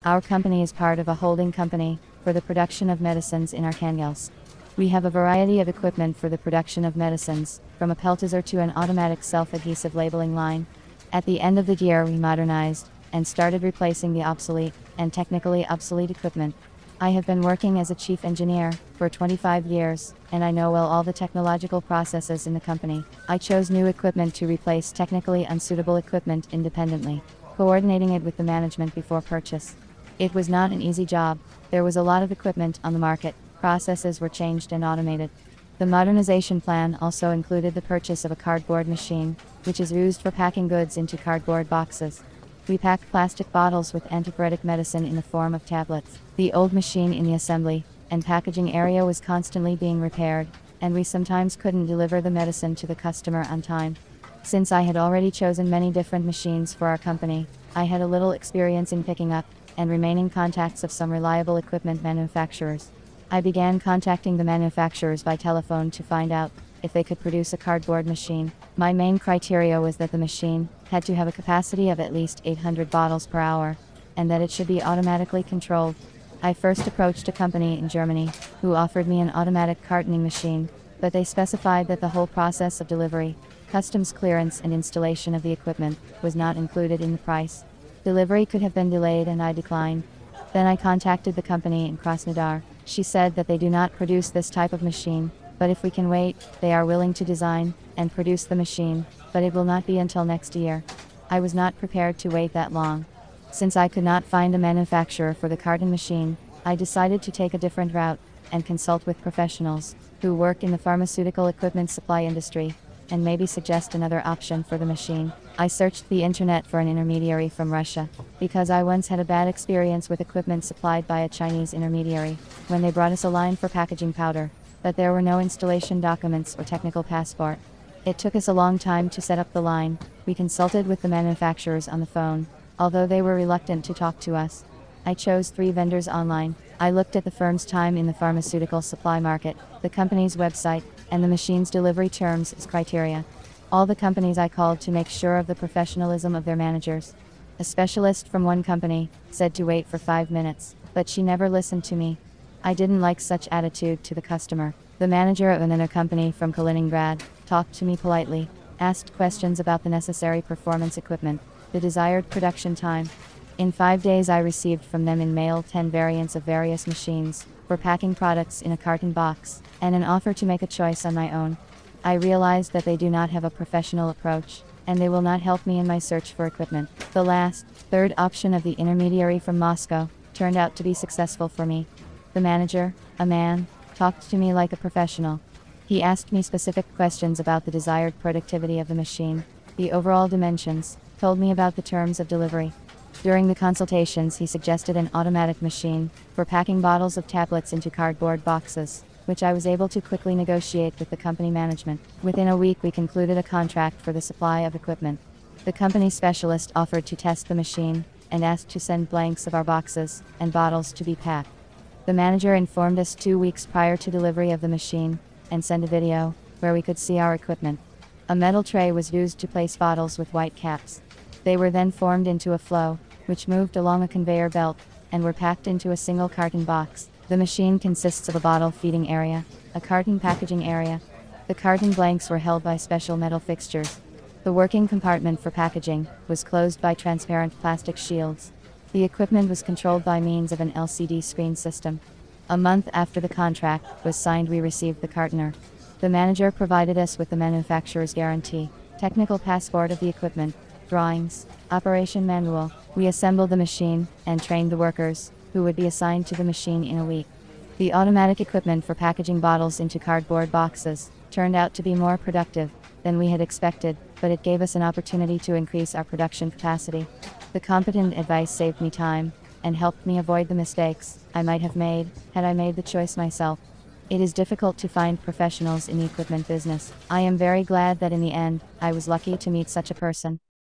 Our company is part of a holding company for the production of medicines in Arkhangelsk. We have a variety of equipment for the production of medicines, from a peltizer to an automatic self-adhesive labeling line. At the end of the year we modernized and started replacing the obsolete and technically obsolete equipment. I have been working as a chief engineer for 25 years, and I know well all the technological processes in the company. I chose new equipment to replace technically unsuitable equipment independently, coordinating it with the management before purchase. It was not an easy job. There was a lot of equipment on the market, processes were changed and automated. The modernization plan also included the purchase of a cardboard machine, which is used for packing goods into cardboard boxes. We packed plastic bottles with antipyretic medicine in the form of tablets. The old machine in the assembly and packaging area was constantly being repaired, and we sometimes couldn't deliver the medicine to the customer on time. Since I had already chosen many different machines for our company, I had a little experience in picking up and remaining contacts of some reliable equipment manufacturers. I began contacting the manufacturers by telephone to find out if they could produce a cardboard machine. My main criteria was that the machine had to have a capacity of at least 800 bottles per hour, and that it should be automatically controlled. I first approached a company in Germany, who offered me an automatic cartoning machine, but they specified that the whole process of delivery, customs clearance and installation of the equipment was not included in the price. Delivery could have been delayed and I declined. Then I contacted the company in Krasnodar. She said that they do not produce this type of machine, but if we can wait, they are willing to design and produce the machine, but it will not be until next year. I was not prepared to wait that long. Since I could not find a manufacturer for the carton machine, I decided to take a different route and consult with professionals who work in the pharmaceutical equipment supply industry, and maybe suggest another option for the machine. I searched the internet for an intermediary from Russia, because I once had a bad experience with equipment supplied by a Chinese intermediary, when they brought us a line for packaging powder, but there were no installation documents or technical passport. It took us a long time to set up the line. We consulted with the manufacturers on the phone, although they were reluctant to talk to us. I chose 3 vendors online. I looked at the firm's time in the pharmaceutical supply market, the company's website, and the machine's delivery terms as criteria. All the companies I called to make sure of the professionalism of their managers. A specialist from one company said to wait for 5 minutes, but she never listened to me. I didn't like such attitude to the customer. The manager of another company from Kaliningrad talked to me politely, asked questions about the necessary performance equipment, the desired production time. In 5 days I received from them in mail 10 variants of various machines for packing products in a carton box, and an offer to make a choice on my own. I realized that they do not have a professional approach, and they will not help me in my search for equipment. The last, third option of the intermediary from Moscow turned out to be successful for me. The manager, a man, talked to me like a professional. He asked me specific questions about the desired productivity of the machine, the overall dimensions, told me about the terms of delivery. During the consultations he suggested an automatic machine for packing bottles of tablets into cardboard boxes, which I was able to quickly negotiate with the company management. Within a week we concluded a contract for the supply of equipment. The company specialist offered to test the machine, and asked to send blanks of our boxes and bottles to be packed. The manager informed us 2 weeks prior to delivery of the machine, and sent a video, where we could see our equipment. A metal tray was used to place bottles with white caps. They were then formed into a flow, which moved along a conveyor belt, and were packed into a single carton box. The machine consists of a bottle feeding area, a carton packaging area. The carton blanks were held by special metal fixtures. The working compartment for packaging was closed by transparent plastic shields. The equipment was controlled by means of an LCD screen system. A month after the contract was signed we received the cartoner. The manager provided us with the manufacturer's guarantee, technical passport of the equipment, drawings, operation manual. We assembled the machine, and trained the workers, who would be assigned to the machine in a week. The automatic equipment for packaging bottles into cardboard boxes turned out to be more productive than we had expected, but it gave us an opportunity to increase our production capacity. The competent advice saved me time, and helped me avoid the mistakes I might have made had I made the choice myself. It is difficult to find professionals in the equipment business. I am very glad that in the end, I was lucky to meet such a person.